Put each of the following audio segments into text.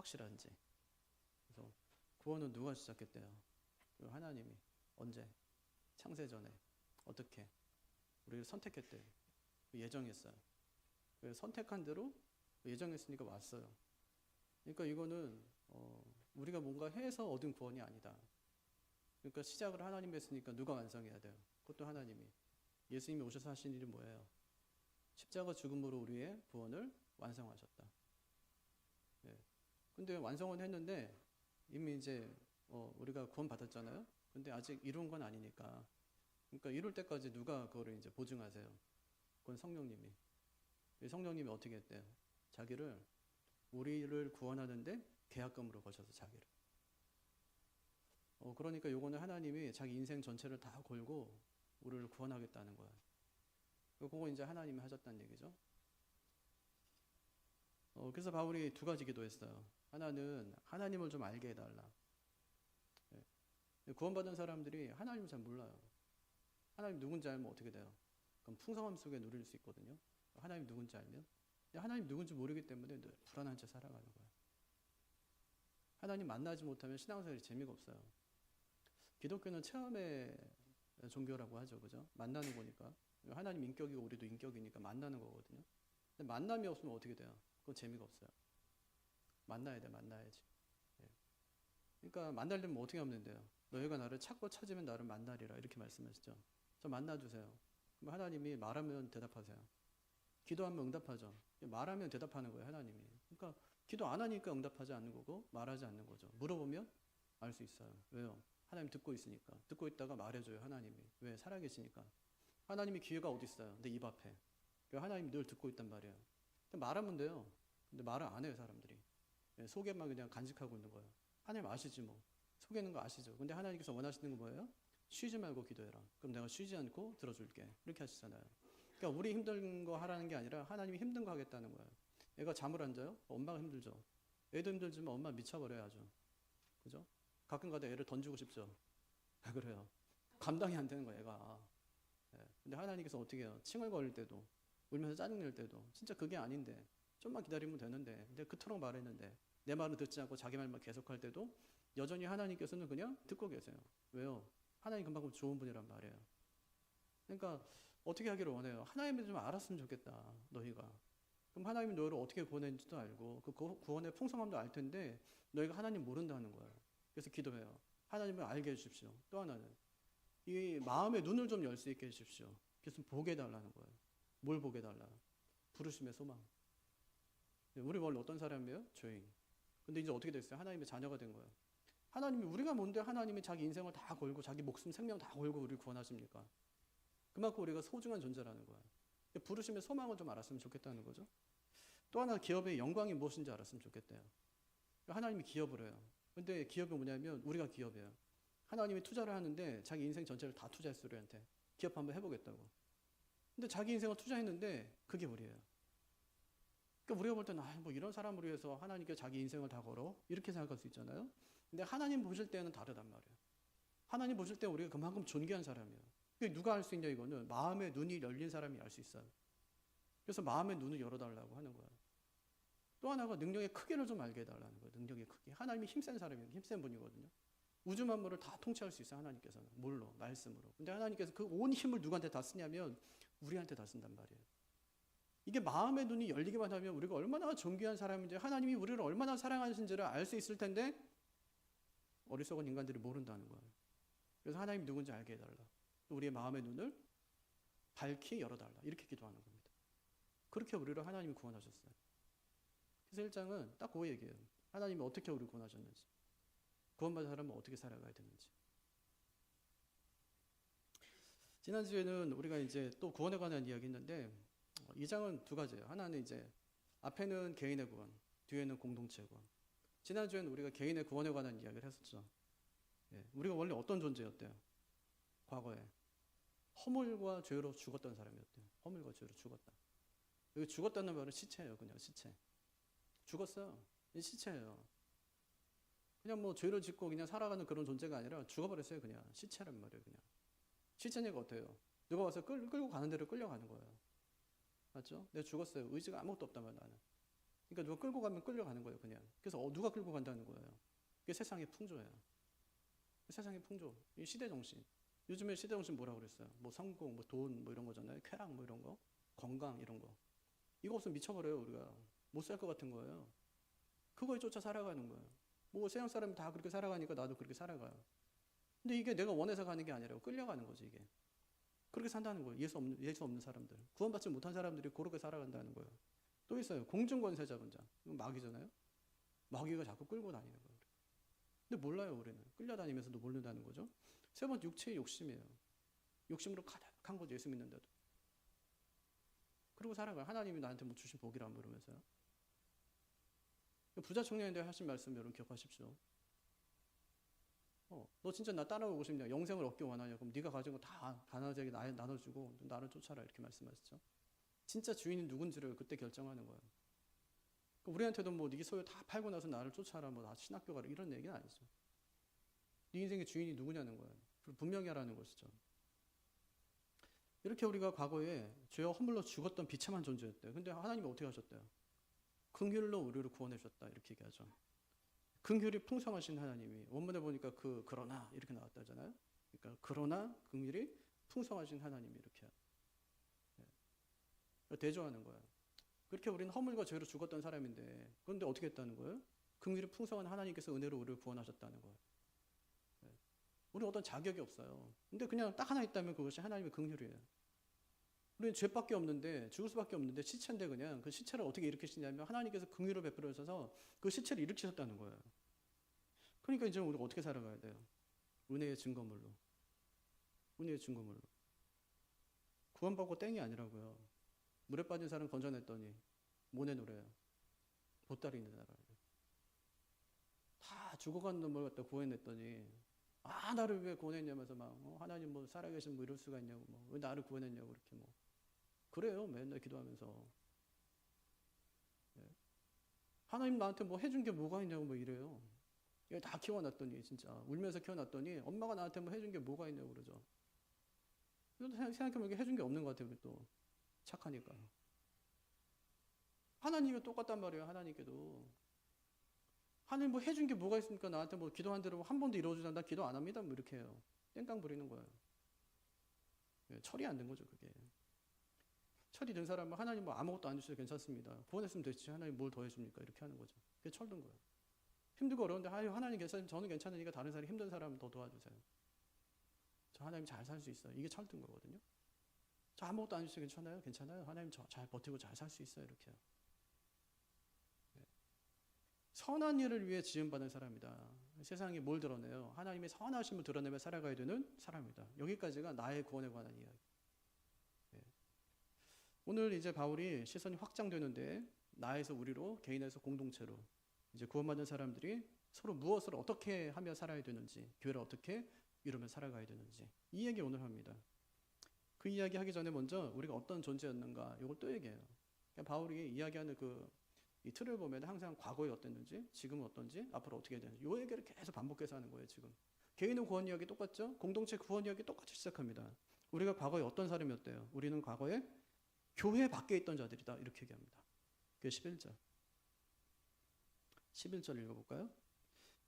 확실한지. 그래서 구원은 누가 시작했대요? 하나님이. 언제? 창세 전에. 어떻게? 우리를 선택했대요. 예정했어요. 선택한 대로 예정했으니까 왔어요. 그러니까 이거는 우리가 뭔가 해서 얻은 구원이 아니다. 그러니까 시작을 하나님이 했으니까 누가 완성해야 돼요? 그것도 하나님이. 예수님이 오셔서 하신 일이 뭐예요? 십자가 죽음으로 우리의 구원을 완성하셨다. 예. 근데 완성은 했는데 이미 이제 우리가 구원 받았잖아요. 근데 아직 이룬 건 아니니까. 그러니까 이룰 때까지 누가 그거를 이제 보증하세요? 그건 성령님이. 성령님이 어떻게 했대요? 자기를 우리를 구원하는데 계약금으로 거셔서 자기를. 그러니까 요거는 하나님이 자기 인생 전체를 다 걸고 우리를 구원하겠다는 거야. 그거 이제 하나님이 하셨다는 얘기죠. 그래서 바울이 두 가지 기도했어요. 하나는 하나님을 좀 알게 해달라. 예. 구원받은 사람들이 하나님을 잘 몰라요. 하나님 누군지 알면 어떻게 돼요? 그럼 풍성함 속에 누릴 수 있거든요. 하나님 누군지 알면. 하나님 누군지 모르기 때문에 늘 불안한 채 살아가는 거예요. 하나님 만나지 못하면 신앙생활이 재미가 없어요. 기독교는 체험의 종교라고 하죠. 그죠? 만나는 거니까. 하나님 인격이고 우리도 인격이니까 만나는 거거든요. 근데 만남이 없으면 어떻게 돼요? 그건 재미가 없어요. 만나야 돼, 만나야지. 예. 그러니까 만나려면 어떻게 하면 된대요? 너희가 나를 찾고 찾으면 나를 만나리라. 이렇게 말씀하시죠. 저 만나주세요. 그럼 하나님이 말하면 대답하세요. 기도하면 응답하죠. 말하면 대답하는 거예요, 하나님이. 그러니까 기도 안 하니까 응답하지 않는 거고 말하지 않는 거죠. 물어보면 알 수 있어요. 왜요? 하나님 듣고 있으니까. 듣고 있다가 말해줘요, 하나님이. 왜? 살아계시니까. 하나님이 기회가 어디 있어요? 내 입 앞에. 하나님이 늘 듣고 있단 말이에요. 근데 말하면 돼요. 근데 말을 안 해요, 사람들이. 속에만 그냥 간직하고 있는 거예요. 하나님 아시지 뭐. 속에 있는 거 아시죠? 근데 하나님께서 원하시는 건 뭐예요? 쉬지 말고 기도해라. 그럼 내가 쉬지 않고 들어줄게. 이렇게 하시잖아요. 그러니까 우리 힘든 거 하라는 게 아니라 하나님이 힘든 거 하겠다는 거예요. 애가 잠을 안 자요? 엄마가 힘들죠. 애도 힘들지만 엄마 미쳐버려야죠. 그죠? 가끔 가다 애를 던지고 싶죠. 왜 그래요? 감당이 안 되는 거예요, 애가. 예. 근데 하나님께서 어떻게 해요? 칭얼거릴 때도, 울면서 짜증낼 때도, 진짜 그게 아닌데, 좀만 기다리면 되는데, 근데 그토록 말했는데, 내 말은 듣지 않고 자기 말만 계속할 때도, 여전히 하나님께서는 그냥 듣고 계세요. 왜요? 하나님 그만큼 좋은 분이란 말이에요. 그러니까, 어떻게 하기를 원해요? 하나님을 좀 알았으면 좋겠다, 너희가. 그럼 하나님이 너희를 어떻게 구원했는지도 알고, 그 구원의 풍성함도 알 텐데, 너희가 하나님 모른다는 거예요. 그래서 기도해요. 하나님을 알게 해주십시오. 또 하나는, 이 마음의 눈을 좀 열 수 있게 해주십시오. 그래서 보게 해달라는 거예요. 뭘 보게 해달라? 부르심의 소망. 우리 원래 어떤 사람이에요? 죄인. 근데 이제 어떻게 됐어요? 하나님의 자녀가 된 거예요. 하나님이 우리가 뭔데 하나님이 자기 인생을 다 걸고 자기 목숨 생명 다 걸고 우리를 구원하십니까? 그만큼 우리가 소중한 존재라는 거예요. 부르심의 소망을 좀 알았으면 좋겠다는 거죠. 또 하나 기업의 영광이 무엇인지 알았으면 좋겠대요. 하나님이 기업을 해요. 근데 기업이 뭐냐면 우리가 기업이에요. 하나님이 투자를 하는데 자기 인생 전체를 다 투자했어 우리한테. 기업 한번 해보겠다고. 근데 자기 인생을 투자했는데 그게 우리예요. 그러니까 우리가 볼 때는 뭐 이런 사람을 위해서 하나님께 자기 인생을 다 걸어? 이렇게 생각할 수 있잖아요. 근데 하나님 보실 때는 다르단 말이에요. 하나님 보실 때 우리가 그만큼 존귀한 사람이에요. 누가 알 수 있냐 이거는 마음의 눈이 열린 사람이 알 수 있어요. 그래서 마음의 눈을 열어달라고 하는 거예요. 또 하나가 능력의 크기를 좀 알게 해달라는 거예요. 능력의 크기. 하나님이 힘센 사람이에요. 힘센 분이거든요. 우주 만물을 다 통치할 수 있어요. 하나님께서는. 뭘로? 말씀으로. 근데 하나님께서 그 온 힘을 누구한테 다 쓰냐면 우리한테 다 쓴단 말이에요. 이게 마음의 눈이 열리기만 하면 우리가 얼마나 존귀한 사람인지 하나님이 우리를 얼마나 사랑하시는지를 알 수 있을 텐데 어리석은 인간들이 모른다는 거예요. 그래서 하나님이 누군지 알게 해달라. 우리의 마음의 눈을 밝히 열어달라. 이렇게 기도하는 겁니다. 그렇게 우리를 하나님이 구원하셨어요. 그래서 1장은 딱 그 얘기예요. 하나님이 어떻게 우리를 구원하셨는지. 구원받은 사람은 어떻게 살아가야 되는지. 지난주에는 우리가 이제 또 구원에 관한 이야기 했는데, 2장은 두 가지예요. 하나는 이제, 앞에는 개인의 구원, 뒤에는 공동체의 구원. 지난주에는 우리가 개인의 구원에 관한 이야기를 했었죠. 예, 우리가 원래 어떤 존재였대요? 과거에. 허물과 죄로 죽었던 사람이었대요. 허물과 죄로 죽었다. 여기 죽었다는 말은 시체예요, 그냥 시체. 죽었어요. 이 시체예요. 그냥 뭐 죄를 짓고 그냥 살아가는 그런 존재가 아니라 죽어버렸어요. 그냥 시체란 말이에요. 그냥 시체니까 어때요? 누가 와서 끌고 가는 대로 끌려가는 거예요. 맞죠? 내가 죽었어요. 의지가 아무것도 없단 말이야. 나는 그러니까 누가 끌고 가면 끌려가는 거예요, 그냥. 그래서 누가 끌고 간다는 거예요. 그게 세상의 풍조예요. 세상의 풍조, 이 시대 정신. 요즘에 시대 정신 뭐라고 그랬어요? 뭐 성공, 뭐 돈, 뭐 이런 거잖아요. 쾌락, 뭐 이런 거, 건강 이런 거. 이거 없으면 미쳐버려요, 우리가. 못 살 것 같은 거예요. 그거에 쫓아 살아가는 거예요. 뭐 세상 사람이 다 그렇게 살아가니까 나도 그렇게 살아가요. 근데 이게 내가 원해서 가는 게 아니라 끌려가는 거지, 이게. 그렇게 산다는 거예요. 예수 없는 사람들. 구원받지 못한 사람들이 그렇게 살아간다는 거예요. 또 있어요. 공중권세자분자. 이건 마귀잖아요. 마귀가 자꾸 끌고 다니는 거예요. 근데 몰라요, 우리는. 끌려다니면서도 모른다는 거죠. 세 번째, 육체의 욕심이에요. 욕심으로 가득한 거죠, 예수 믿는데도. 그리고 살아가요. 하나님이 나한테 뭐 주신 복이라 모르면서요. 부자 청년인데 하신 말씀 여러분 기억하십시오. 너 진짜 나 따라오고 싶냐? 영생을 얻기 원하냐? 그럼 네가 가진 거 다 가난하게 나눠주고 나를 쫓아라 이렇게 말씀하시죠. 진짜 주인이 누군지를 그때 결정하는 거예요. 우리한테도 뭐 네 소유 다 팔고 나서 나를 쫓아라, 뭐 나 신학교 가라 이런 얘기는 아니죠. 네 인생의 주인이 누구냐는 거예요. 분명히 하라는 것이죠. 이렇게 우리가 과거에 죄와 허물로 죽었던 비참한 존재였대요. 근데 하나님이 어떻게 하셨대요? 긍휼로 우리를 구원해 주셨다 이렇게 얘기하죠. 긍휼이 풍성하신 하나님이 원문에 보니까 그러나 이렇게 나왔다잖아요. 그러니까 그러나 긍휼이 풍성하신 하나님이 이렇게 대조하는 거예요. 그렇게 우리는 허물과 죄로 죽었던 사람인데 그런데 어떻게 했다는 거예요? 긍휼이 풍성한 하나님께서 은혜로 우리를 구원하셨다는 거예요. 우리는 어떤 자격이 없어요. 근데 그냥 딱 하나 있다면 그것이 하나님의 긍휼이에요. 우리는 죄밖에 없는데 죽을 수밖에 없는데 시체인데 그냥 그 시체를 어떻게 일으키시냐면 하나님께서 긍휼을 베풀어 주셔서 그 시체를 일으키셨다는 거예요. 그러니까 이제 우리가 어떻게 살아가야 돼요? 은혜의 증거물로. 은혜의 증거물로. 구원받고 땡이 아니라고요. 물에 빠진 사람 건져냈더니 뭐 내놓으래요? 보따리 있는 나라를. 다 죽어가는 놈을 갖다 구해냈더니 나를 왜 구원했냐면서 막 하나님 뭐 살아계신 뭐 이럴 수가 있냐고 뭐 왜 나를 구원했냐고 그렇게 뭐 그래요. 맨날 기도하면서. 하나님 나한테 뭐 해준 게 뭐가 있냐고 뭐 이래요. 다 키워놨더니 진짜 울면서 키워놨더니 엄마가 나한테 뭐 해준 게 뭐가 있냐고 그러죠. 생각해보면 해준 게 없는 것 같아요. 또 착하니까. 하나님이 똑같단 말이에요. 하나님께도. 하나님 뭐 해준 게 뭐가 있습니까? 나한테 뭐 기도한 대로 한 번도 이루어주지 나 기도 안 합니다. 뭐 이렇게 해요. 땡깡 부리는 거예요. 철이 안 된 거죠, 그게. 철이 든 사람은 하나님 뭐 아무것도 안 주셔도 괜찮습니다. 구원했으면 됐지. 하나님 뭘 더 해줍니까? 이렇게 하는 거죠. 그게 철든 거예요. 힘들고 어려운데 하나님 괜찮으면 저는 괜찮으니까 다른 사람이 힘든 사람 더 도와주세요. 저 하나님 잘 살 수 있어요. 이게 철든 거거든요. 저 아무것도 안 주셔도 괜찮아요? 괜찮아요. 하나님 저 잘 버티고 잘 살 수 있어요. 이렇게요. 선한 일을 위해 지음받은 사람이다. 세상이 뭘 드러내요? 하나님의 선하심을 드러내며 살아가야 되는 사람이다. 여기까지가 나의 구원에 관한 이야기. 오늘 이제 바울이 시선이 확장되는데 나에서 우리로, 개인에서 공동체로 이제 구원받은 사람들이 서로 무엇을 어떻게 하며 살아야 되는지, 교회를 어떻게 이루며 살아가야 되는지 이 얘기 오늘 합니다. 그 이야기 하기 전에 먼저 우리가 어떤 존재였는가 이걸 또 얘기해요. 그러니까 바울이 이야기하는 이 틀을 보면 항상 과거에 어땠는지, 지금은 어떤지, 앞으로 어떻게 해야 되는지 이 얘기를 계속 반복해서 하는 거예요. 지금 개인의 구원 이야기 똑같죠? 공동체 구원 이야기 똑같이 시작합니다. 우리가 과거에 어떤 사람이었대요? 우리는 과거에 교회 밖에 있던 자들이다 이렇게 얘기합니다. 그게 11절. 11절 읽어볼까요?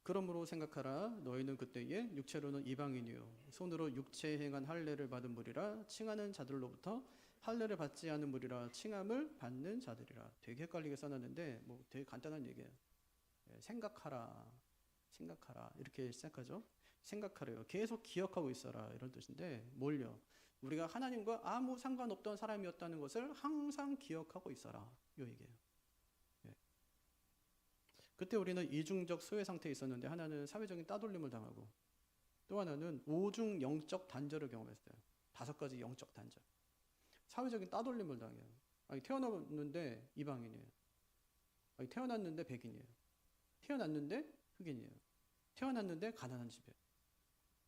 그러므로 생각하라. 너희는 그때에 육체로는 이방인이요 손으로 육체에 행한 할례를 받은 무리라 칭하는 자들로부터 할례를 받지 않은 무리라 칭함을 받는 자들이라. 되게 헷갈리게 써놨는데 뭐 되게 간단한 얘기예요. 생각하라 이렇게 시작하죠. 생각하래요. 계속 기억하고 있어라 이런 뜻인데 뭘요? 우리가 하나님과 아무 상관없던 사람이었다는 것을 항상 기억하고 있어라 이 얘기예요. 그때 우리는 이중적 소외 상태에 있었는데 하나는 사회적인 따돌림을 당하고 또 하나는 오중 영적 단절을 경험했어요. 5가지 영적 단절. 사회적인 따돌림을 당해요. 태어났는데 이방인이에요. 태어났는데 백인이에요. 태어났는데 흑인이에요. 태어났는데 가난한 집이에요.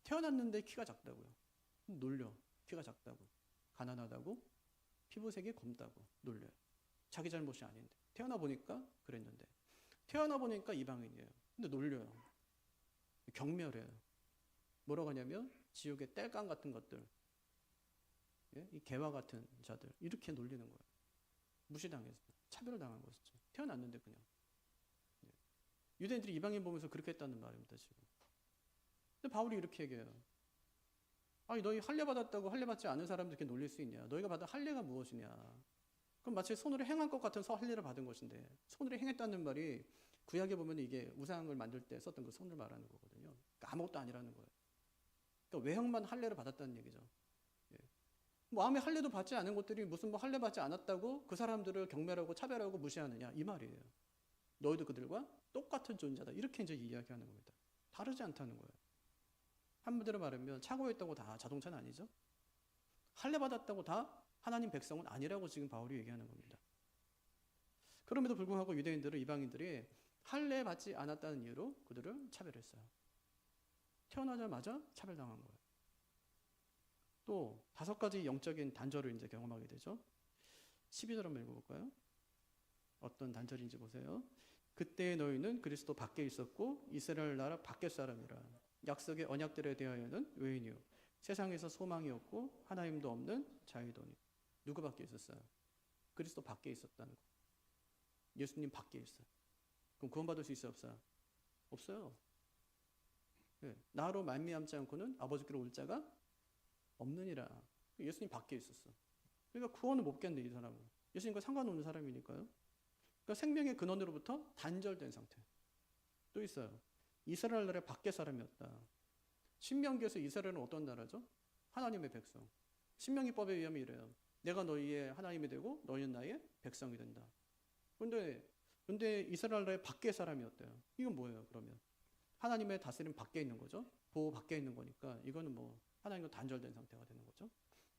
태어났는데 키가 작다고요. 놀려. 키가 작다고. 가난하다고. 피부색이 검다고. 놀려요. 자기 잘못이 아닌데. 태어나 보니까 그랬는데. 태어나 보니까 이방인이에요. 근데 놀려요. 경멸해요. 뭐라고 하냐면 지옥의 땔감 같은 것들, 이 개와 같은 자들 이렇게 놀리는 거예요. 무시당했어요. 차별을 당한 것이죠. 태어났는데 그냥. 유대인들이 이방인 보면서 그렇게 했다는 말입니다 지금. 근데 바울이 이렇게 얘기해요. 아니 너희 할례 받았다고 할례 받지 않은 사람들 이렇게 놀릴 수 있냐? 너희가 받은 할례가 무엇이냐? 그럼 마치 손으로 행한 것 같은 할례를 받은 것인데, 손으로 행했다는 말이 구약에 보면 이게 우상을 만들 때 썼던 그 손을 말하는 거거든요. 그러니까 아무것도 아니라는 거예요. 그러니까 외형만 할례를 받았다는 얘기죠. 예. 마음의 할례도 받지 않은 것들이 무슨 뭐 할례 받지 않았다고 그 사람들을 경멸하고 차별하고 무시하느냐 이 말이에요. 너희도 그들과 똑같은 존재다 이렇게 이제 이야기하는 겁니다. 다르지 않다는 거예요. 한마디로 말하면 차고 있다고 다 자동차는 아니죠. 할례 받았다고 다 하나님 백성은 아니라고 지금 바울이 얘기하는 겁니다. 그럼에도 불구하고 유대인들은 이방인들이 할례 받지 않았다는 이유로 그들을 차별했어요. 태어나자마자 차별당한 거예요. 또 5가지 영적인 단절을 이제 경험하게 되죠. 12절 한번 읽어볼까요? 어떤 단절인지 보세요. 그때 너희는 그리스도 밖에 있었고 이스라엘 나라 밖의 사람이라. 약속의 언약들에 대하여는 외인이요 세상에서 소망이 없고 하나님도 없는 자이더니. 누구 밖에 있었어요? 그리스도 밖에 있었다는 거. 예수님 밖에 있어요. 그럼 구원받을 수 있어요? 없어요? 없어요. 네. 나로 말미암지 않고는 아버지께로 올 자가 없느니라. 예수님 밖에 있었어. 그러니까 구원을 못 받겠네 이 사람은. 예수님과 상관없는 사람이니까요. 그러니까 생명의 근원으로부터 단절된 상태. 또 있어요. 이스라엘 나라의 밖의 사람이었다. 신명기에서 이스라엘은 어떤 나라죠? 하나님의 백성. 신명기법에 의하면 이래요. 내가 너희의 하나님이 되고 너희는 나의 백성이 된다. 근데 이스라엘 나라의 밖의 사람이었대요. 이건 뭐예요 그러면? 하나님의 다스림 밖에 있는 거죠. 보호 밖에 있는 거니까 이거는 뭐 하나님과 단절된 상태가 되는 거죠.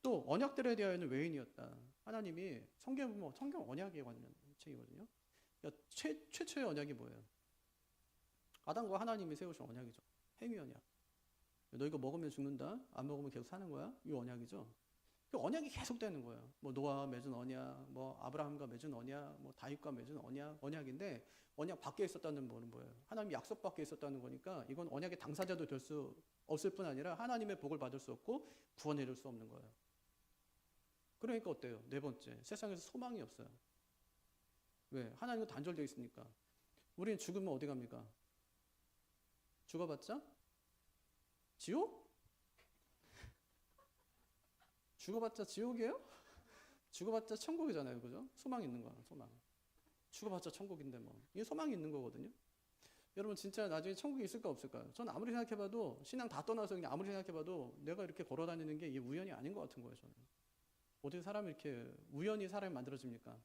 또 언약들에 대하여는 외인이었다. 하나님이 성경에 보면 성경 언약에 관련 책이거든요. 그러니까 최초의 언약이 뭐예요? 아담과 하나님이 세우신 언약이죠. 행위 언약. 너 이거 먹으면 죽는다. 안 먹으면 계속 사는 거야. 이 언약이죠. 그 언약이 계속 되는 거예요. 뭐 노아와 맺은 언약, 뭐 아브라함과 맺은 언약, 뭐 다윗과 맺은 언약인데 언약 밖에 있었다는 거는 뭐예요? 하나님 약속 밖에 있었다는 거니까 이건 언약의 당사자도 될 수 없을 뿐 아니라 하나님의 복을 받을 수 없고 구원해 줄 수 없는 거예요. 그러니까 어때요? 네 번째, 세상에서 소망이 없어요. 왜? 하나님과 단절되어 있으니까. 우리는 죽으면 어디 갑니까? 죽어봤자? 지옥? 죽어봤자 지옥이에요? 죽어봤자 천국이잖아요. 그죠? 소망 있는 거야, 소망. 죽어봤자 천국인데 뭐. 이게 소망이 있는 거거든요. 여러분 진짜 나중에 천국이 있을까 없을까요? 저는 아무리 생각해봐도 신앙 다 떠나서 그냥 아무리 생각해봐도 내가 이렇게 걸어다니는 게 이게 우연이 아닌 것 같은 거예요. 저는. 어떻게 사람이 이렇게 우연히 사람이 만들어집니까?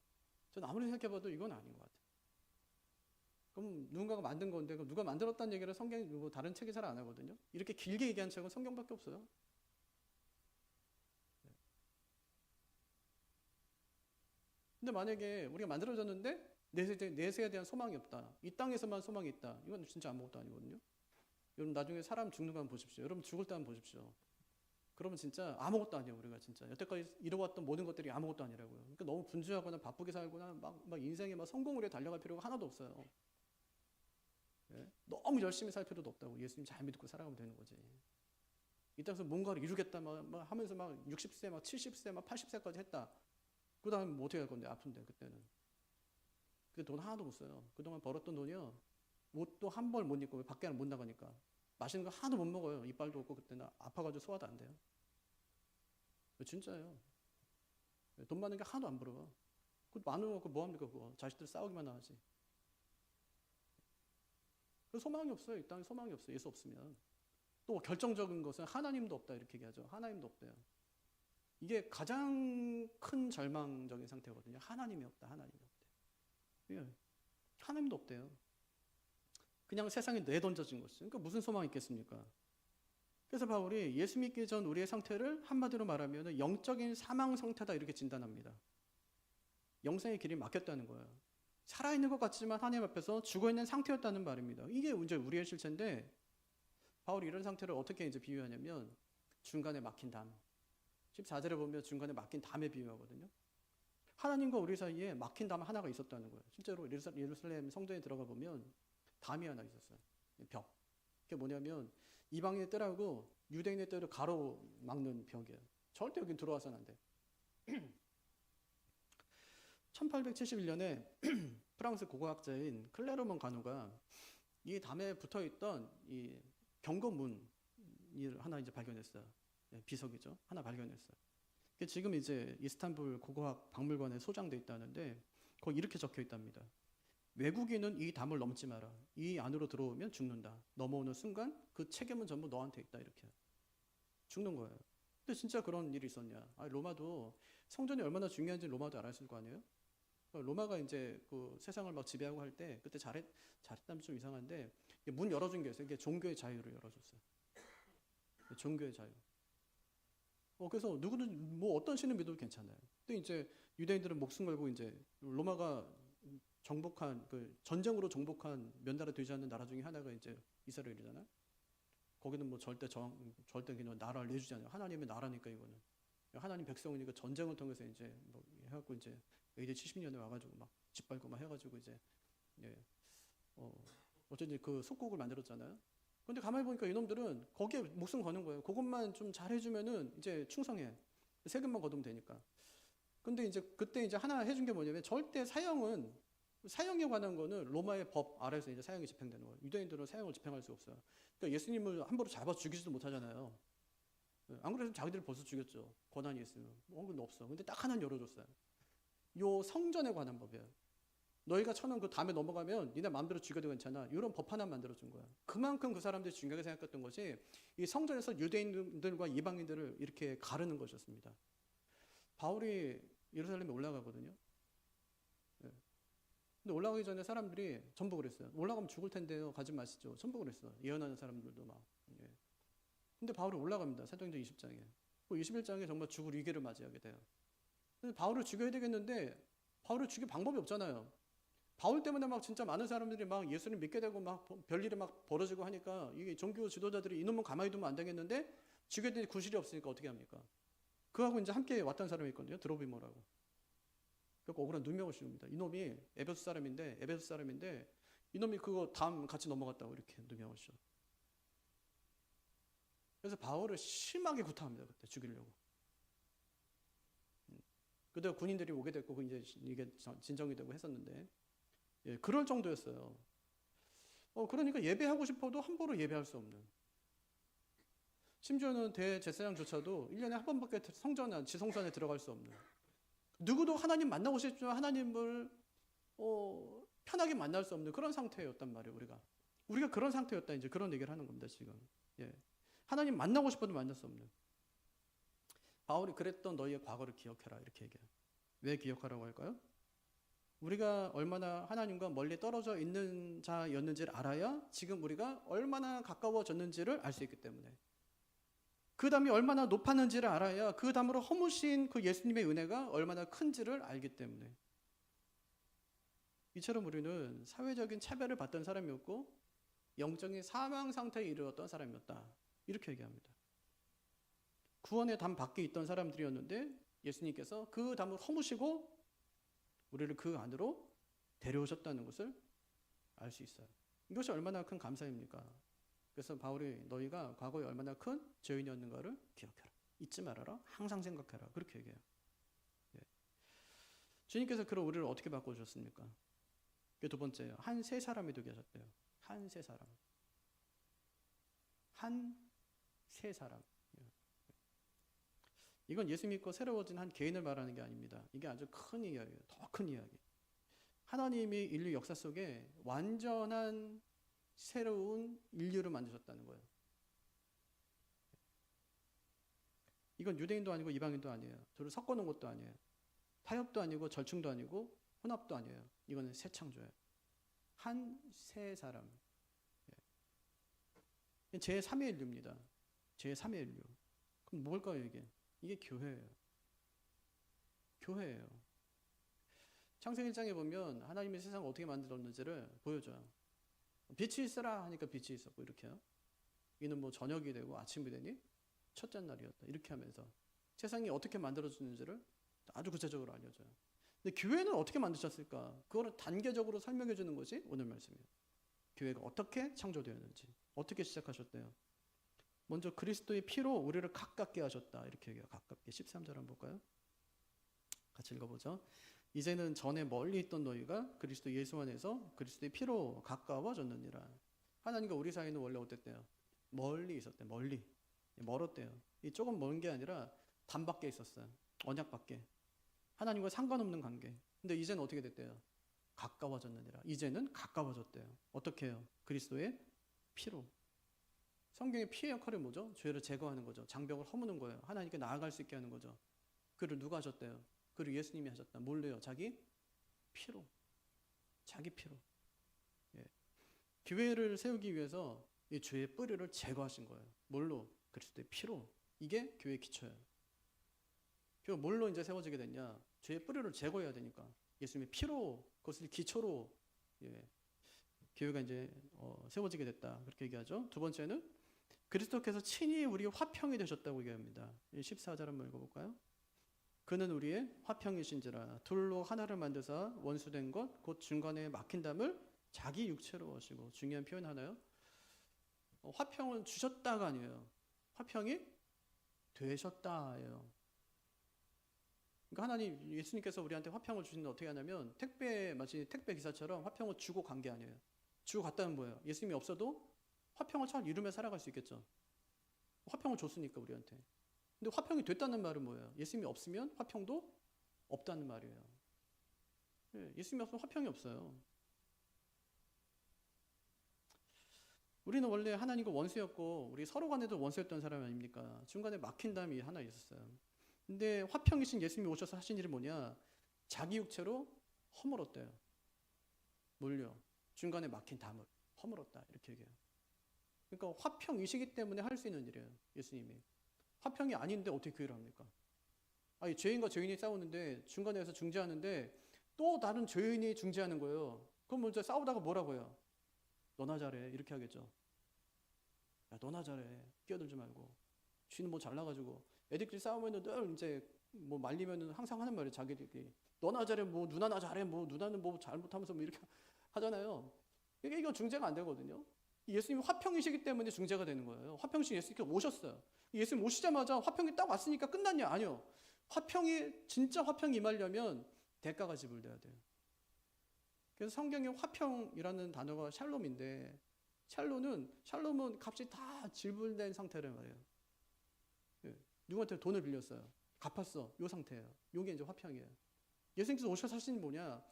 저는 아무리 생각해봐도 이건 아닌 것 같아요. 그럼 누군가가 만든 건데 그럼 누가 만들었다는 얘기를 성경이 뭐 다른 책이 잘 안 하거든요. 이렇게 길게 얘기한 책은 성경밖에 없어요. 근데 만약에 우리가 만들어졌는데 내세에 대한 소망이 없다. 이 땅에서만 소망이 있다. 이건 진짜 아무것도 아니거든요. 여러분 나중에 사람 죽는 거 한번 보십시오. 여러분 죽을 때 한번 보십시오. 그러면 진짜 아무것도 아니에요. 우리가 진짜 여태까지 이뤄왔던 모든 것들이 아무것도 아니라고요. 그러니까 너무 분주하거나 바쁘게 살거나 막 인생에 막 성공을 위해 달려갈 필요가 하나도 없어요. 예? 너무 열심히 살 필요도 없다고. 예수님 잘 믿고 살아가면 되는 거지. 이 땅에서 뭔가를 이루겠다 막 하면서 막 60세 막 70세 막 80세까지 했다. 그 다음에 뭐 어떻게 할 건데 아픈데 그때는. 그때 돈 하나도 못 써요. 그동안 벌었던 돈이요. 옷도 한 벌 못 입고 밖에 못 나가니까. 맛있는 거 하나도 못 먹어요. 이빨도 없고 그때는 아파가지고 소화도 안 돼요. 진짜예요. 돈 많은 게 하나도 안 벌어. 그 많은 거 뭐합니까 그거. 자식들 싸우기만 하지. 그 소망이 없어요. 이 땅에 소망이 없어요. 예수 없으면. 또 결정적인 것은 하나님도 없다 이렇게 얘기하죠. 하나님도 없대요. 이게 가장 큰 절망적인 상태거든요. 하나님이 없다. 하나님이 없대. 하나님도 없대요. 그냥 세상에 내던져진 것이죠. 그러니까 무슨 소망이 있겠습니까? 그래서 바울이 예수 믿기 전 우리의 상태를 한마디로 말하면 영적인 사망 상태다 이렇게 진단합니다. 영생의 길이 막혔다는 거예요. 살아있는 것 같지만 하나님 앞에서 죽어있는 상태였다는 말입니다. 이게 이제 우리의 실체인데 바울이 이런 상태를 어떻게 이제 비유하냐면 중간에 막힌 담. 14절에 보면 중간에 막힌 담에 비유하거든요. 하나님과 우리 사이에 막힌 담 하나가 있었다는 거예요. 실제로 예루살렘 성전에 들어가 보면 담이 하나 있었어요. 벽. 그게 뭐냐면 이방인의 뜰하고 유대인의 뜰을 가로막는 벽이에요. 절대 여긴 들어와서는 안 돼. 1871년에 프랑스 고고학자인 클레르몬 가누가 이 담에 붙어 있던 이 경고문을 하나 이제 발견했어요. 비석이죠. 하나 발견했어요. 지금 이제 이스탄불 고고학 박물관에 소장돼 있다는데 거기 이렇게 적혀 있답니다. 외국인은 이 담을 넘지 마라. 이 안으로 들어오면 죽는다. 넘어오는 순간 그 책임은 전부 너한테 있다. 이렇게 죽는 거예요. 근데 진짜 그런 일이 있었냐? 로마도 성전이 얼마나 중요한지 로마도 알았을 거 아니에요? 로마가 이제 그 세상을 막 지배하고 할 때 그때 잘했다면 좀 이상한데 문 열어준 게 있어요. 이게 종교의 자유를 열어줬어요. 종교의 자유. 그래서 누구든 뭐 어떤 신을 믿어도 괜찮아요. 근데 이제 유대인들은 목숨 걸고 이제 로마가 정복한 그 전쟁으로 정복한 몇 나라 되지 않는 나라 중에 하나가 이제 이스라엘이잖아요. 거기는 뭐 절대 그냥 나라를 내주지 않아요. 하나님의 나라니까 이거는. 하나님 백성이니까 전쟁을 통해서 이제 뭐 해갖고 이제 AD 70년에 와가지고 막 짓밟고 막 해가지고 이제 어쩐지 그 속국을 만들었잖아요. 근데 가만히 보니까 이놈들은 거기에 목숨 거는 거예요. 그것만 좀 잘해주면은 이제 충성해. 세금만 거두면 되니까. 근데 이제 그때 이제 하나 해준 게 뭐냐면 절대 사형에 관한 거는 로마의 법 아래에서 이제 사형이 집행되는 거예요. 유대인들은 사형을 집행할 수 없어요. 그러니까 예수님을 함부로 잡아 죽이지도 못하잖아요. 안 그래도 자기들이 벌써 죽였죠. 권한이 있으면. 근데 없어. 근데 딱 하나는 열어줬어요. 요 성전에 관한 법이에요. 너희가 쳐놓은 그 담에 넘어가면 니네 마음대로 죽여도 괜찮아. 이런 법 하나 만들어준 거야. 그만큼 그 사람들이 중요하게 생각했던 것이 이 성전에서 유대인들과 이방인들을 이렇게 가르는 것이었습니다. 바울이 예루살렘에 올라가거든요. 근데 올라가기 전에 사람들이 전부 그랬어요. 올라가면 죽을 텐데요. 가지 마시죠. 전부 그랬어요. 예언하는 사람들도 막. 근데 바울이 올라갑니다. 사도행전 20장에. 21장에 정말 죽을 위기를 맞이하게 돼요. 근데 바울을 죽여야 되겠는데 바울을 죽일 방법이 없잖아요. 바울 때문에 막 진짜 많은 사람들이 막 예수를 믿게 되고 막 별일이 막 벌어지고 하니까 이게 종교 지도자들이 이놈은 가만히 두면 안 되겠는데 죽여야 되는 구실이 없으니까 어떻게 합니까? 그하고 이제 함께 왔던 사람이 있거든요. 드로비모라고. 그러니까 억울한 누명을 씌웁니다. 이놈이 에베소 사람인데 이놈이 그거 다음 같이 넘어갔다고 이렇게 누명을 씌워. 그래서 바울을 심하게 구타합니다. 그때 죽이려고. 그때 군인들이 오게 됐고 이제 이게 진정이 되고 했었는데 그럴 정도였어요. 그러니까 예배하고 싶어도 함부로 예배할 수 없는. 심지어는 대제사장조차도 1년에 한 번밖에 지성소안에 들어갈 수 없는. 누구도 하나님 만나고 싶지만 하나님을 편하게 만날 수 없는 그런 상태였단 말이에요. 우리가 그런 상태였다. 이제 그런 얘기를 하는 겁니다. 지금. 하나님 만나고 싶어도 만날 수 없는. 바울이 그랬던 너희의 과거를 기억해라 이렇게 얘기해요. 왜 기억하라고 할까요? 우리가 얼마나 하나님과 멀리 떨어져 있는 자였는지를 알아야 지금 우리가 얼마나 가까워졌는지를 알 수 있기 때문에. 그 담이 얼마나 높았는지를 알아야 그 담으로 허무신 그 예수님의 은혜가 얼마나 큰지를 알기 때문에. 이처럼 우리는 사회적인 차별을 받던 사람이었고 영적인 사망 상태에 이르렀던 사람이었다. 이렇게 얘기합니다. 구원의 담 밖에 있던 사람들이었는데 예수님께서 그 담을 허무시고 우리를 그 안으로 데려오셨다는 것을 알 수 있어요. 이것이 얼마나 큰 감사입니까? 그래서 바울이 너희가 과거에 얼마나 큰 죄인이었는가를 기억해라. 잊지 말아라. 항상 생각해라. 그렇게 얘기해요. 주님께서 그럼 우리를 어떻게 바꿔주셨습니까? 두 번째요. 한 세 사람이 되게 하셨대요. 한 세 사람. 한 세 사람. 이건 예수 믿고 새로워진 한 개인을 말하는 게 아닙니다. 이게 아주 큰 이야기예요. 더 큰 이야기. 하나님이 인류 역사 속에 완전한 새로운 인류를 만드셨다는 거예요. 이건 유대인도 아니고 이방인도 아니에요. 둘을 섞어놓은 것도 아니에요. 타협도 아니고 절충도 아니고 혼합도 아니에요. 이거는 새 창조예요. 한 세 사람. 제3의 인류입니다. 제3의 인류. 그럼 뭘까요 이게? 이게 교회예요. 교회예요. 창세기 1장에 보면 하나님이 세상을 어떻게 만들었는지를 보여줘요. 빛이 있어라 하니까 빛이 있었고 이렇게요. 이는 뭐 저녁이 되고 아침이 되니 첫째 날이었다. 이렇게 하면서 세상이 어떻게 만들어졌는지를 아주 구체적으로 알려줘요. 근데 교회는 어떻게 만드셨을까? 그거를 단계적으로 설명해 주는 것이 오늘 말씀이에요. 교회가 어떻게 창조되었는지, 어떻게 시작하셨대요. 먼저 그리스도의 피로 우리를 가깝게 하셨다. 이렇게 얘기해요. 가깝게. 13절 한번 볼까요? 같이 읽어보죠. 이제는 전에 멀리 있던 너희가 그리스도 예수 안에서 그리스도의 피로 가까워졌느니라. 하나님과 우리 사이는 원래 어땠대요? 멀리 있었대. 멀리. 멀었대요. 이 조금 먼 게 아니라 담 밖에 있었어요. 언약 밖에. 하나님과 상관없는 관계. 근데 이제는 어떻게 됐대요? 가까워졌느니라. 이제는 가까워졌대요. 어떻게 해요? 그리스도의 피로. 성경의 피의 역할이 뭐죠? 죄를 제거하는 거죠. 장벽을 허무는 거예요. 하나님께 나아갈 수 있게 하는 거죠. 그를 누가 하셨대요? 그를 예수님이 하셨다. 뭘로요? 자기 피로. 자기 피로. 예. 교회를 세우기 위해서 이 죄의 뿌리를 제거하신 거예요. 뭘로? 그리스도의 피로. 이게 교회의 기초예요. 교회가 뭘로 이제 세워지게 됐냐? 죄의 뿌리를 제거해야 되니까 예수님의 피로, 그것을 기초로 교회가 이제 세워지게 됐다. 그렇게 얘기하죠. 두 번째는 그리스도께서 친히 우리의 화평이 되셨다고 얘기합니다. 14절 한번 읽어볼까요? 그는 우리의 화평이신지라 둘로 하나를 만드사 원수된 것 곧 중간에 막힌 담을 자기 육체로 하시고. 중요한 표현 하나요? 화평을 주셨다가 아니에요. 화평이 되셨다예요. 그러니까 하나님, 예수님께서 우리한테 화평을 주시는데 어떻게 하냐면 마치 택배 기사처럼 화평을 주고 간 게 아니에요. 주고 갔다는 뭐예요? 예수님이 없어도 화평을 잘 이루며 살아갈 수 있겠죠. 화평을 줬으니까 우리한테. 근데 화평이 됐다는 말은 뭐예요? 예수님이 없으면 화평도 없다는 말이에요. 예수님이 없으면 화평이 없어요. 우리는 원래 하나님과 원수였고 우리 서로 간에도 원수였던 사람 아닙니까? 중간에 막힌 담이 하나 있었어요. 근데 화평이신 예수님이 오셔서 하신 일이 뭐냐? 자기 육체로 허물었대요. 뭘요? 중간에 막힌 담을 허물었다. 이렇게 얘기해요. 그러니까 화평이시기 때문에 할 수 있는 일이에요. 예수님이. 화평이 아닌데 어떻게 교회를 합니까? 아니, 죄인과 죄인이 싸우는데 중간에서 중재하는데 또 다른 죄인이 중재하는 거예요. 그럼 먼저 싸우다가 뭐라고 해요? 너나 잘해. 이렇게 하겠죠. 야, 너나 잘해. 끼어들지 말고. 쥐는 뭐 잘나가지고. 애들끼리 싸우면 늘 이제 뭐 말리면 항상 하는 말이에요. 자기들끼리. 너나 잘해. 뭐 누나나 잘해. 뭐 누나는 뭐 잘못하면서 뭐 이렇게 하잖아요. 이건 중재가 안 되거든요. 예수님이 화평이시기 때문에 중재가 되는 거예요. 화평이신 예수님께서 오셨어요. 예수님 오시자마자 화평이 딱 왔으니까 끝났냐? 아니요. 진짜 화평이 임하려면 대가가 지불돼야 돼요. 그래서 성경에 화평이라는 단어가 샬롬인데 샬롬은 값이 다 지불된 상태란 말이에요. 누구한테 돈을 빌렸어요. 갚았어. 이 상태예요. 이게 이제 화평이에요. 예수님께서 오셔서 하신 뭐냐?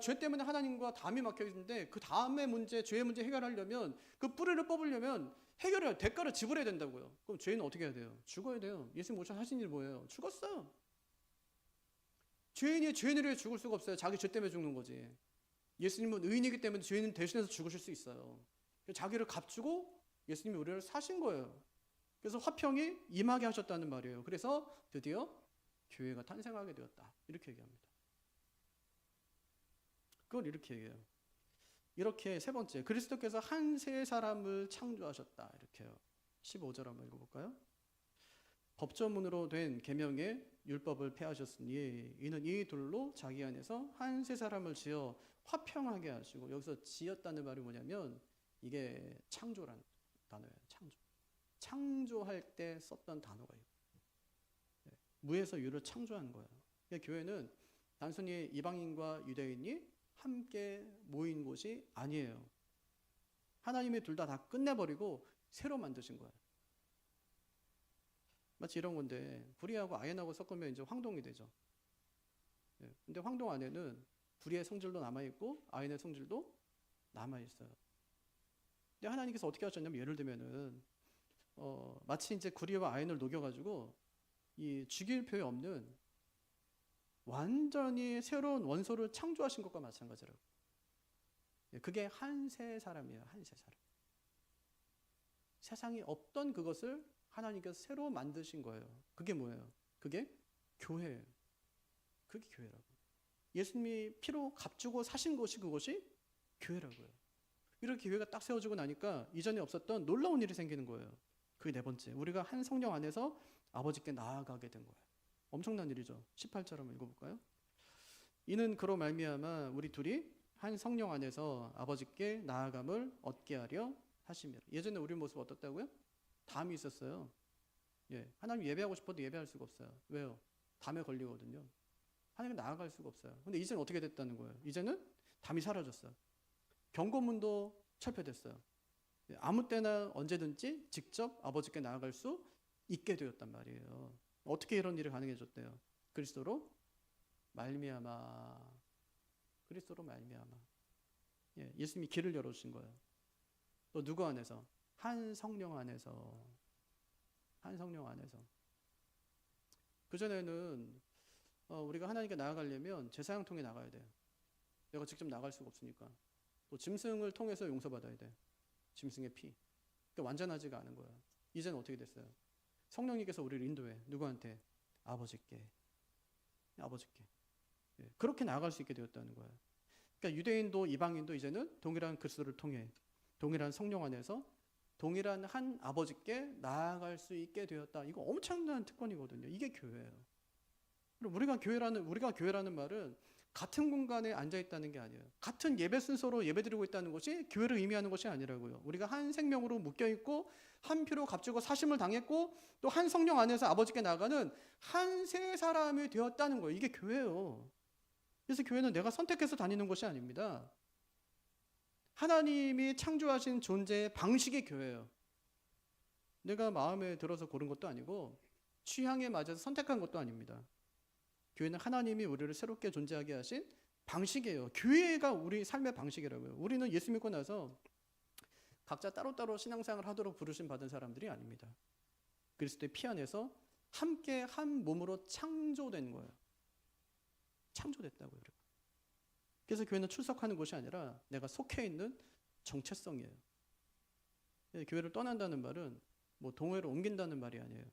죄 때문에 하나님과 담이 막혀 있는데 그 다음의 문제, 죄의 문제 해결하려면 그 뿌리를 뽑으려면 해결해야 대가를 지불해야 된다고요. 그럼 죄인은 어떻게 해야 돼요? 죽어야 돼요. 예수님 오셔서 하신 일이 뭐예요? 죽었어요. 죄인이 죄인을 위해 죽을 수가 없어요. 자기 죄 때문에 죽는 거지. 예수님은 의인이기 때문에 죄인은 대신해서 죽으실 수 있어요. 자기를 값주고 예수님이 우리를 사신 거예요. 그래서 화평이 임하게 하셨다는 말이에요. 그래서 드디어 교회가 탄생하게 되었다. 이렇게 얘기합니다. 그걸 이렇게 얘기해요. 이렇게 세 번째, 그리스도께서 한 세 사람을 창조하셨다. 이렇게요. 15절 한번 읽어볼까요? 법조문으로 된 계명의 율법을 폐하셨으니 이는 이 둘로 자기 안에서 한 세 사람을 지어 화평하게 하시고. 여기서 지었다는 말이 뭐냐면 이게 창조라는 단어예요. 창조할 때 썼던 단어가 있어요. 무에서 유를 창조한 거예요. 그러니까 교회는 단순히 이방인과 유대인이 함께 모인 곳이 아니에요. 하나님이 둘 다 끝내버리고 새로 만드신 거예요. 마치 이런 건데 불의하고 아연하고 섞으면 이제 황동이 되죠. 근데 황동 안에는 불의의 성질도 남아있고 아연의 성질도 남아있어요. 근데 하나님께서 어떻게 하셨냐면 예를 들면은 마치 이제 구리와 아연을 녹여가지고 이 주기율표에 없는 완전히 새로운 원소를 창조하신 것과 마찬가지라고. 그게 한 세 사람이에요. 한 세 사람. 세상에 없던 그것을 하나님께서 새로 만드신 거예요. 그게 뭐예요? 그게 교회예요. 그게 교회라고. 예수님이 피로 값주고 사신 것이 그것이 교회라고요. 이렇게 교회가 딱 세워지고 나니까 이전에 없었던 놀라운 일이 생기는 거예요. 그게 네 번째. 우리가 한 성령 안에서 아버지께 나아가게 된 거예요. 엄청난 일이죠. 18절 한번 읽어볼까요? 이는 그로 말미암아 우리 둘이 한 성령 안에서 아버지께 나아감을 얻게 하려 하심이라. 예전에 우리 모습 어떻다고요? 담이 있었어요. 하나님 예배하고 싶어도 예배할 수가 없어요. 왜요? 담에 걸리거든요. 하나님께 나아갈 수가 없어요. 근데 이제는 어떻게 됐다는 거예요? 이제는 담이 사라졌어요. 경고문도 철폐됐어요. 아무 때나 언제든지 직접 아버지께 나아갈 수 있게 되었단 말이에요. 어떻게 이런 일이 가능해졌대요? 그리스도로 말미암아. 그리스도로 말미암아. 예, 예수님이 길을 열어주신 거예요. 또 누구 안에서? 한 성령 안에서. 한 성령 안에서. 그전에는 우리가 하나님께 나아가려면 제사장 통해 나가야 돼요. 내가 직접 나갈 수가 없으니까. 또 짐승을 통해서 용서받아야 돼. 짐승의 피. 그러니까 완전하지가 않은 거야. 이제는 어떻게 됐어요? 성령님께서 우리를 인도해. 누구한테? 아버지께. 아버지께. 예, 그렇게 나아갈 수 있게 되었다는 거예요. 그러니까 유대인도 이방인도 이제는 동일한 그리스도를 통해 동일한 성령 안에서 동일한 한 아버지께 나아갈 수 있게 되었다. 이거 엄청난 특권이거든요. 이게 교회예요. 그리고 우리가 교회라는 말은 같은 공간에 앉아 있다는 게 아니에요. 같은 예배 순서로 예배드리고 있다는 것이 교회를 의미하는 것이 아니라고요. 우리가 한 생명으로 묶여 있고 한 피로 값주고 사심을 당했고 또 한 성령 안에서 아버지께 나가는 한 세 사람이 되었다는 거예요. 이게 교회예요. 그래서 교회는 내가 선택해서 다니는 것이 아닙니다. 하나님이 창조하신 존재의 방식이 교회예요. 내가 마음에 들어서 고른 것도 아니고 취향에 맞아서 선택한 것도 아닙니다. 교회는 하나님이 우리를 새롭게 존재하게 하신 방식이에요. 교회가 우리 삶의 방식이라고요. 우리는 예수 믿고 나서 각자 따로따로 신앙생활을 하도록 부르심 받은 사람들이 아닙니다. 그리스도의 피 안에서 함께 한 몸으로 창조된 거예요. 창조됐다고요. 그래서 교회는 출석하는 곳이 아니라 내가 속해 있는 정체성이에요. 교회를 떠난다는 말은 뭐 동호회로 옮긴다는 말이 아니에요.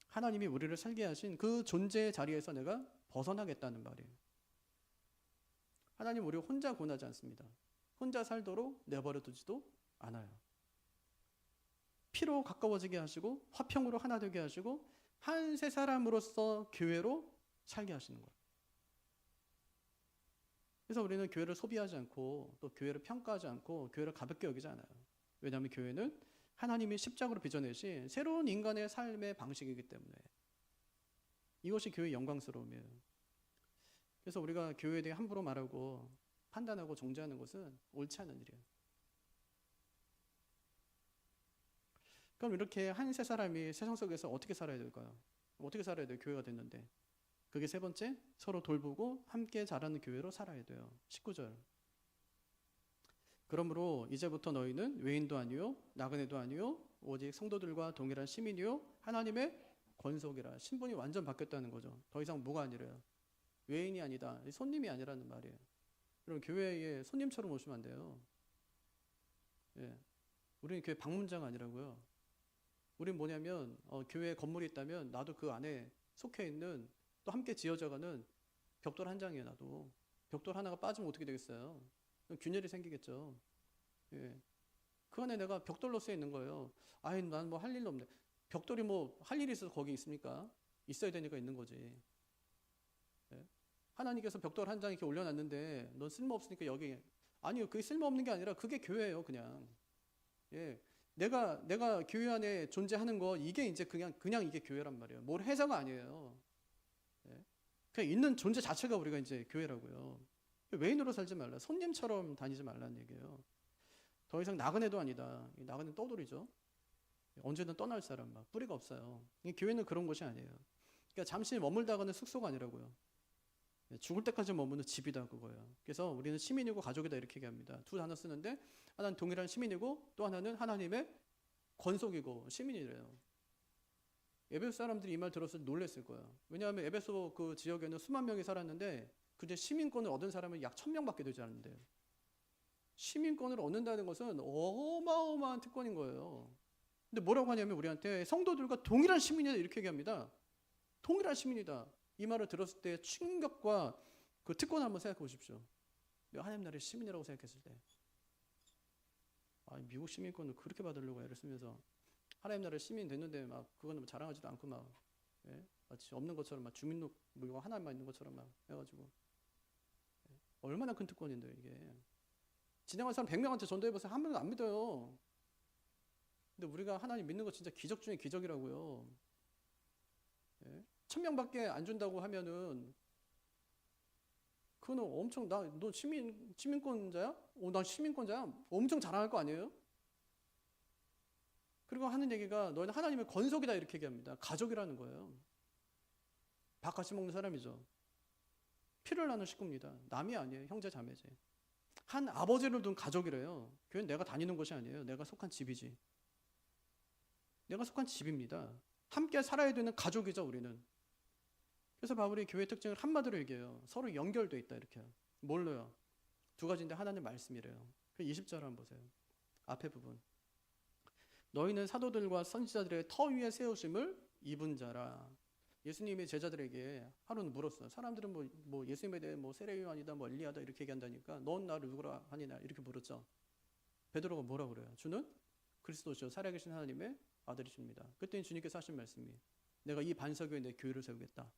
하나님이 우리를 살게 하신 그 존재의 자리에서 내가 벗어나겠다는 말이에요. 하나님 우리 혼자 권하지 않습니다. 혼자 살도록 내버려 두지도 않아요. 피로 가까워지게 하시고 화평으로 하나 되게 하시고 한 세 사람으로서 교회로 살게 하시는 거예요. 그래서 우리는 교회를 소비하지 않고 또 교회를 평가하지 않고 교회를 가볍게 여기지 않아요. 왜냐하면 교회는 하나님이 십자가로 빚어내신 새로운 인간의 삶의 방식이기 때문에 이것이 교회의 영광스러움이에요. 그래서 우리가 교회에 대해 함부로 말하고 판단하고 정죄하는 것은 옳지 않은 일이에요. 그럼 이렇게 한 세 사람이 세상 속에서 어떻게 살아야 될까요? 어떻게 살아야 돼요? 교회가 됐는데. 그게 세 번째, 서로 돌보고 함께 자라는 교회로 살아야 돼요. 19절. 그러므로 이제부터 너희는 외인도 아니요 나그네도 아니요 오직 성도들과 동일한 시민이요 하나님의 권속이라. 신분이 완전 바뀌었다는 거죠. 더 이상 뭐가 아니래요? 외인이 아니다. 손님이 아니라는 말이에요. 여러분 교회에 손님처럼 오시면 안 돼요. 예. 우리는 교회 방문자가 아니라고요. 우린 뭐냐면 교회 건물이 있다면 나도 그 안에 속해 있는 또 함께 지어져가는 벽돌 한 장이에요. 나도 벽돌 하나가 빠지면 어떻게 되겠어요? 균열이 생기겠죠. 예. 그 안에 내가 벽돌로 있는 거예요. 아이 난 뭐 할 일도 없네. 벽돌이 뭐 할 일이 있어서 거기 있습니까? 있어야 되니까 있는 거지. 예. 하나님께서 벽돌 한 장 이렇게 올려놨는데 넌 쓸모 없으니까 여기. 아니요, 그게 쓸모 없는 게 아니라 그게 교회예요, 그냥. 예. 내가 교회 안에 존재하는 거 이게 이제 그냥 이게 교회란 말이에요. 뭘 해서가 아니에요. 예. 그냥 있는 존재 자체가 우리가 이제 교회라고요. 외인으로 살지 말라. 손님처럼 다니지 말라는 얘기예요. 더 이상 나그네도 아니다. 나그네는 떠돌이죠. 언제든 떠날 사람 막 뿌리가 없어요. 교회는 그런 곳이 아니에요. 그러니까 잠시 머물다가는 숙소가 아니라고요. 죽을 때까지 머무는 집이다 그거예요. 그래서 우리는 시민이고 가족이다 이렇게 얘기합니다. 두 단어 쓰는데 하나는 동일한 시민이고 또 하나는 하나님의 권속이고 시민이래요. 에베소 사람들이 이 말 들었을 때 놀랬을 거예요. 왜냐하면 에베소 그 지역에는 수만 명이 살았는데 그제 시민권을 얻은 사람은 약 1000명밖에 되지 않는데요. 시민권을 얻는다는 것은 어마어마한 특권인 거예요. 근데 뭐라고 하냐면 우리한테 성도들과 동일한 시민이다 이렇게 얘기합니다. 동일한 시민이다. 이 말을 들었을 때 충격과 그 특권을 한번 생각해 보십시오. 하나님 나라의 시민이라고 생각했을 때 미국 시민권을 그렇게 받으려고 애를 쓰면서 하나님 나라의 시민 됐는데 막 그거는 자랑하지도 않고 막 마치 없는 것처럼 막 주민등록 하나만 있는 것처럼 막 해가지고 얼마나 큰 특권인데 이게. 진행한 사람 100명한테 전도해보세요. 한 명도 안 믿어요. 근데 우리가 하나님 믿는 거 진짜 기적 중에 기적이라고요. 예? 1,000명밖에 안 준다고 하면은 그거는 엄청 너 시민권자야? 나 시민권자야? 엄청 자랑할 거 아니에요? 그리고 하는 얘기가 너희는 하나님의 권속이다 이렇게 얘기합니다. 가족이라는 거예요. 밥같이 먹는 사람이죠. 피를 나눈 식구입니다. 남이 아니에요. 형제 자매지. 한 아버지를 둔 가족이래요. 교회는 내가 다니는 곳이 아니에요. 내가 속한 집이지. 내가 속한 집입니다. 함께 살아야 되는 가족이죠, 우리는. 그래서 바울이 교회 특징을 한마디로 얘기해요. 서로 연결돼 있다 이렇게. 뭘로요? 두 가지인데 하나는 말씀이래요. 그 20절 한번 보세요. 앞에 부분. 너희는 사도들과 선지자들의 터 위에 세우심을 입은 자라. 예수님이 제자들에게 하루는 물었어요. 사람들은 뭐 예수님에 대해 뭐 세례 요한이다, 뭐 엘리야다 이렇게 얘기한다니까 넌 나를 누구라 하니나 이렇게 물었죠. 베드로가 뭐라 그래요? 주는 그리스도시요 살아계신 하나님의 아들이십니다. 그때 주님께서 하신 말씀이 내가 이 반석 위에 내 교회를 세우겠다.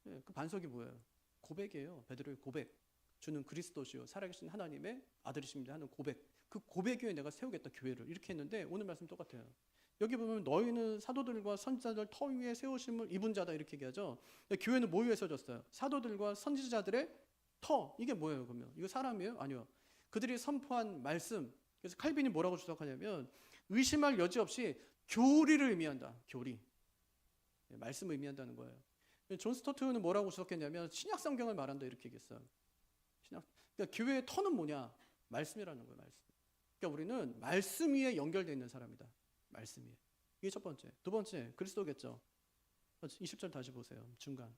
네, 그 반석이 뭐예요? 고백이에요. 베드로의 고백. 주는 그리스도시요 살아계신 하나님의 아들이십니다 하는 고백. 그 고백 위에 내가 세우겠다 교회를 이렇게 했는데 오늘 말씀 똑같아요. 여기 보면 너희는 사도들과 선지자들 터 위에 세우심을 입은 자다 이렇게 얘기하죠. 교회는 뭐 위에 세워졌어요? 사도들과 선지자들의 터. 이게 뭐예요 그러면? 이거 사람이에요? 아니요. 그들이 선포한 말씀. 그래서 칼빈이 뭐라고 주석하냐면 의심할 여지 없이 교리를 의미한다. 교리. 말씀을 의미한다는 거예요. 존 스토트는 뭐라고 주석했냐면 신약 성경을 말한다 이렇게 얘기했어요. 그러니까 교회의 터는 뭐냐? 말씀이라는 거예요. 말씀. 그러니까 우리는 말씀 위에 연결되어 있는 사람이다. 말씀 위에. 이게 첫 번째. 두 번째 그리스도겠죠. 20절 다시 보세요. 중간.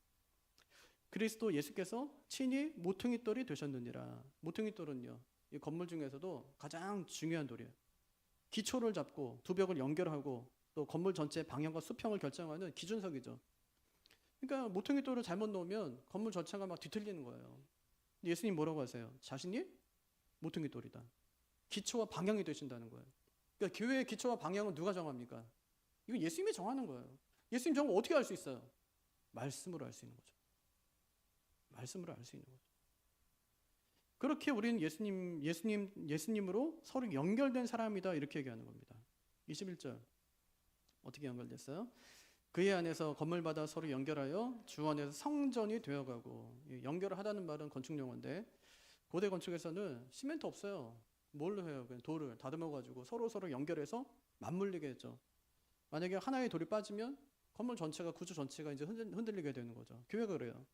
그리스도 예수께서 친히 모퉁이 돌이 되셨느니라. 모퉁이 돌은요. 이 건물 중에서도 가장 중요한 돌이에요. 기초를 잡고 두 벽을 연결하고 또 건물 전체 방향과 수평을 결정하는 기준석이죠. 그러니까 모퉁이 돌을 잘못 놓으면 건물 전체가 막 뒤틀리는 거예요. 예수님 뭐라고 하세요? 자신이 모퉁이 돌이다. 기초와 방향이 되신다는 거예요. 그러니까 교회의 기초와 방향은 누가 정합니까? 이거 예수님이 정하는 거예요. 예수님 정하면 어떻게 알 수 있어요? 말씀으로 알 수 있는 거죠. 말씀으로 알 수 있는 거죠. 그렇게 우리는 예수님으로 서로 연결된 사람이다 이렇게 얘기하는 겁니다. 21절 어떻게 연결됐어요? 그의 안에서 건물마다 서로 연결하여 주 안에서 성전이 되어가고 연결을 하다는 말은 건축 용어인데 고대 건축에서는 시멘트 없어요. 뭘로 해요? 그냥 돌을 다듬어가지고 서로 연결해서 맞물리게 했죠. 만약에 하나의 돌이 빠지면 건물 전체가 구조 전체가 이제 흔들리게 되는 거죠. 교회가 그래요.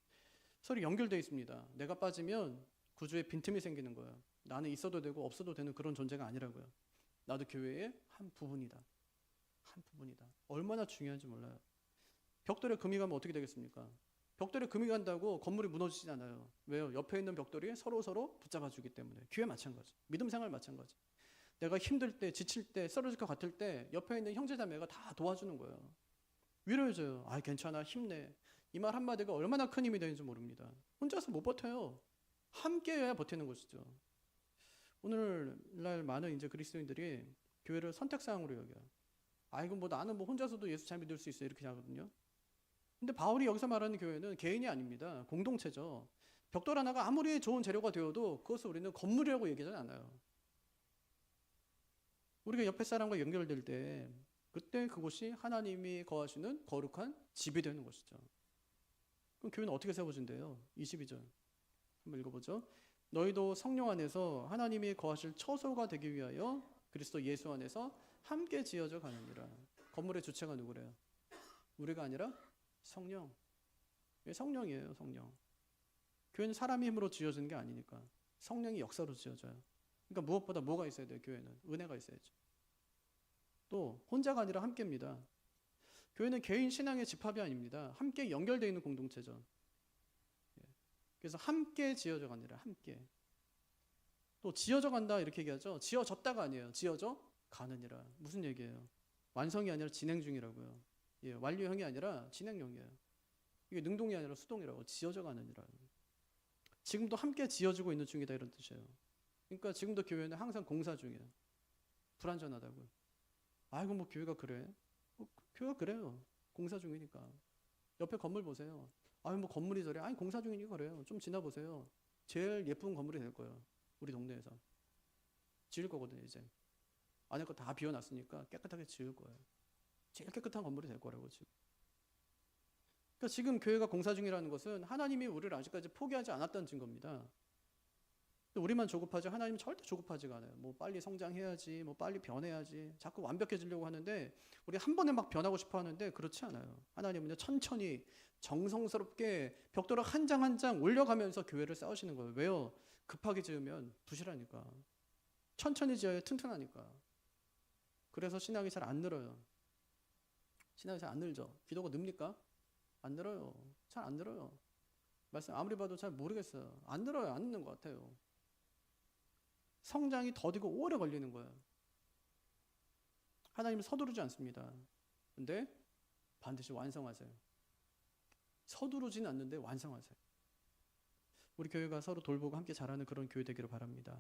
서로 연결되어 있습니다. 내가 빠지면 구조에 빈틈이 생기는 거예요. 나는 있어도 되고 없어도 되는 그런 존재가 아니라고요. 나도 교회의 한 부분이다. 한 부분이다. 얼마나 중요한지 몰라요. 벽돌에 금이 가면 어떻게 되겠습니까? 벽돌에 금이 간다고 건물이 무너지진 않아요. 왜요? 옆에 있는 벽돌이 서로 붙잡아주기 때문에. 교회 마찬가지. 믿음 생활 마찬가지. 내가 힘들 때, 지칠 때, 쓰러질 것 같을 때 옆에 있는 형제자매가 다 도와주는 거예요. 위로해줘요. 아, 괜찮아, 힘내. 이 말 한마디가 얼마나 큰 힘이 되는지 모릅니다. 혼자서 못 버텨요. 함께해야 버티는 것이죠. 오늘날 많은 이제 그리스도인들이 교회를 선택사항으로 여겨요. 아이고 뭐 나는 뭐 혼자서도 예수 잘 믿을 수 있어 이렇게 하거든요. 근데 바울이 여기서 말하는 교회는 개인이 아닙니다. 공동체죠. 벽돌 하나가 아무리 좋은 재료가 되어도 그것을 우리는 건물이라고 얘기하지 않아요. 우리가 옆에 사람과 연결될 때 그때 그곳이 하나님이 거하시는 거룩한 집이 되는 것이죠. 그럼 교회는 어떻게 세워진대요? 22절 한번 읽어보죠. 너희도 성령 안에서 하나님이 거하실 처소가 되기 위하여 그리스도 예수 안에서 함께 지어져 가느니라. 건물의 주체가 누구래요? 우리가 아니라 성령. 성령이에요. 성령. 교회는 사람의 힘으로 지어지는 게 아니니까 성령이 역사로 지어져요. 그러니까 무엇보다 뭐가 있어야 돼요? 교회는 은혜가 있어야죠. 또 혼자가 아니라 함께입니다. 교회는 개인 신앙의 집합이 아닙니다. 함께 연결되어 있는 공동체죠. 그래서 함께 지어져 가느니라. 함께. 또 지어져 간다 이렇게 얘기하죠. 지어졌다가 아니에요. 지어져 가느니라. 무슨 얘기예요? 완성이 아니라 진행 중이라고요. 예, 완료형이 아니라 진행형이에요. 이게 능동이 아니라 수동이라고. 지어져 가느니라. 지금도 함께 지어지고 있는 중이다 이런 뜻이에요. 그러니까 지금도 교회는 항상 공사 중이에요. 불완전하다고요. 아이고 뭐 교회가 그래? 교회가 그래요. 공사 중이니까. 옆에 건물 보세요. 아유 뭐 건물이 저래. 아니 공사 중이니까 그래요. 좀 지나보세요. 제일 예쁜 건물이 될 거예요. 우리 동네에서. 지을 거거든요 이제. 안에 거 다 비워놨으니까 깨끗하게 지을 거예요. 제일 깨끗한 건물이 될 거라고 지금. 그러니까 지금 교회가 공사 중이라는 것은 하나님이 우리를 아직까지 포기하지 않았다는 증거입니다. 우리만 조급하지 하나님은 절대 조급하지가 않아요. 뭐 빨리 성장해야지, 뭐 빨리 변해야지, 자꾸 완벽해지려고 하는데 우리 한 번에 막 변하고 싶어 하는데 그렇지 않아요. 하나님은요 천천히 정성스럽게 벽돌을 한 장 한 장 올려가면서 교회를 쌓으시는 거예요. 왜요? 급하게 지으면 부실하니까. 천천히 지어야 튼튼하니까. 그래서 신앙이 잘 안 늘어요. 신앙이 잘 안 늘죠. 기도가 늡니까? 안 늘어요. 잘 안 늘어요. 말씀 아무리 봐도 잘 모르겠어요. 안 늘어요. 안 늦는 것 같아요. 성장이 더디고 오래 걸리는 거예요. 하나님은 서두르지 않습니다. 근데 반드시 완성하세요. 서두르지는 않는데 완성하세요. 우리 교회가 서로 돌보고 함께 자라는 그런 교회 되기를 바랍니다.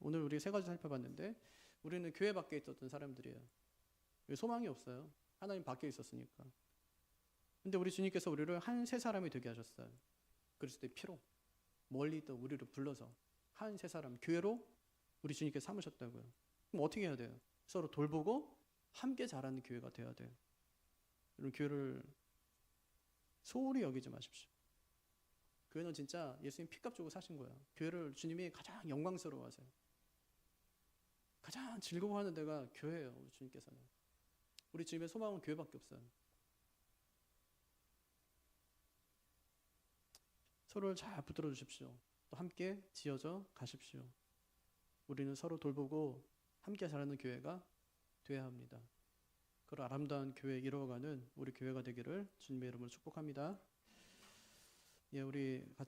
오늘 우리 세 가지 살펴봤는데 우리는 교회 밖에 있었던 사람들이에요. 소망이 없어요. 하나님 밖에 있었으니까. 근데 우리 주님께서 우리를 한 세 사람이 되게 하셨어요. 그리스도의 피로 멀리 있던 우리를 불러서 한 세 사람 교회로 우리 주님께서 삼으셨다고요. 그럼 어떻게 해야 돼요? 서로 돌보고 함께 자라는 교회가 돼야 돼요. 여러분 교회를 소홀히 여기지 마십시오. 교회는 진짜 예수님 피값 주고 사신 거예요. 교회를 주님이 가장 영광스러워하세요. 가장 즐거워하는 데가 교회예요. 우리 주님께서는. 우리 주님의 소망은 교회밖에 없어요. 서로를 잘 붙들어 주십시오. 또 함께 지어져 가십시오. 우리는 서로 돌보고 함께 자라는 교회가 되어야 합니다. 그런 아름다운 교회 이루어가는 우리 교회가 되기를 주님의 이름으로 축복합니다. 예, 우리 같이